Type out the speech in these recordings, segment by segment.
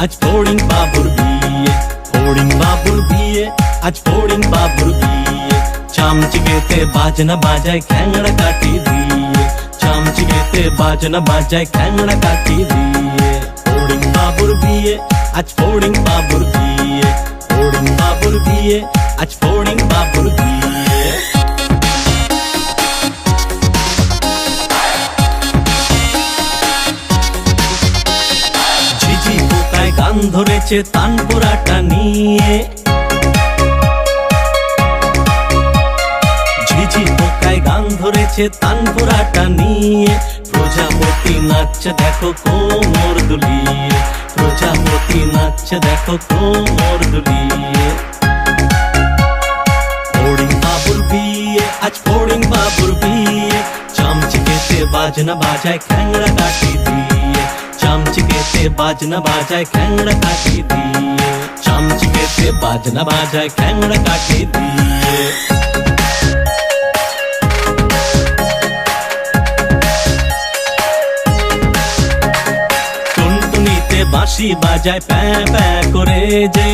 আজ ফড়িং বাবুর বিয়ে, ফড়িং বাবুর বিয়ে, আজ ফড়িং বাবুর বিয়ে। চামচিকেতে বাজনা বাজায় খ্যাংড়া কাঠি দিয়ে, চামচিকেতে বাজনা বাজায় খ্যাংড়া কাঠি দিয়ে। ফড়িং বাবুর বিয়ে, আজ ফড়িং বাবুর বিয়ে, ফড়িং বাবুর বিয়ে, আজ ফড়িং বাবুর বিয়ে। ঝিঝি পোকায় গান ধরেছে তানপুরাটা নিয়ে, ঝিঝি পোকায় গান ধরেছে তানপুরাটা নিয়ে। প্রজাপতি নাচছে দেখো কোমর দুলিয়ে, প্রজাপতি নাচছে দেখো কোমর দুলিয়ে। ফড়িং বাবুর বিয়ে, আজ ফড়িং বাবুর বিয়ে। চামচিকেতে বাজনা বাজায় খ্যাংড়া কাঠি দিয়ে, চামচিকেতে বাজনা বাজায় খ্যাংড়া কাঠি দিয়ে, চামচিকেতে বাজনা বাজায় খ্যাংড়া কাঠি দিয়ে। টুনটুনিতে বাঁশি বাজায় প্যাঁ প্যাঁ করে যে,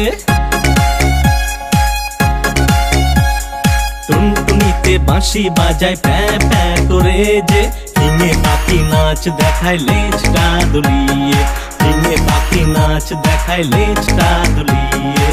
টুনটুনিতে বাঁশি বাজায় প্যাঁ প্যাঁ করে যে। হিঙে পাখি নাচ দেখায় লেজটা দুলিয়ে, হিঙে পাখি নাচ দেখায় লেজটা দুলিয়ে।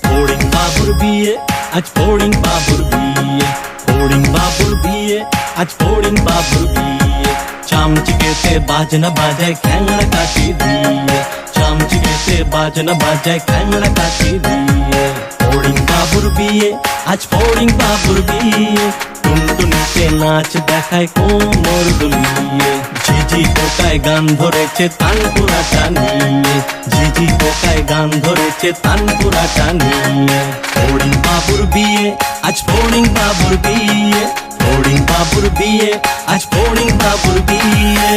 ফড়িং বাবুর বিয়ে, আজ ফড়িং বাবুর বিয়ে, ফড়িং বাবুর বিয়ে, আজ ফড়িং বাবুর বিয়ে। চামচিকেতে বাজনা বাজায় খ্যাংড়া কাঠি দিয়ে, চামচিকেতে বাজনা বাজায় খ্যাংড়া কাঠি দিয়ে। ফড়িং বাবুর বিয়ে, আজ ফড়িং বাবুর বিয়ে। টুনটুনিতে নাচ দেখায় কোমর দুলিয়ে, ঝিঝি পোকায় গান ধরেছে তানপুরাটা নিয়ে, ঝিঝি পোকায় গান ধরেছে তানপুরাটা নিয়ে। ফড়িং বাবুর বিয়ে, আজ ফড়িং বাবুর বিয়ে, ফড়িং বাবুর বিয়ে, আজ ফড়িং বাবুর বিয়ে।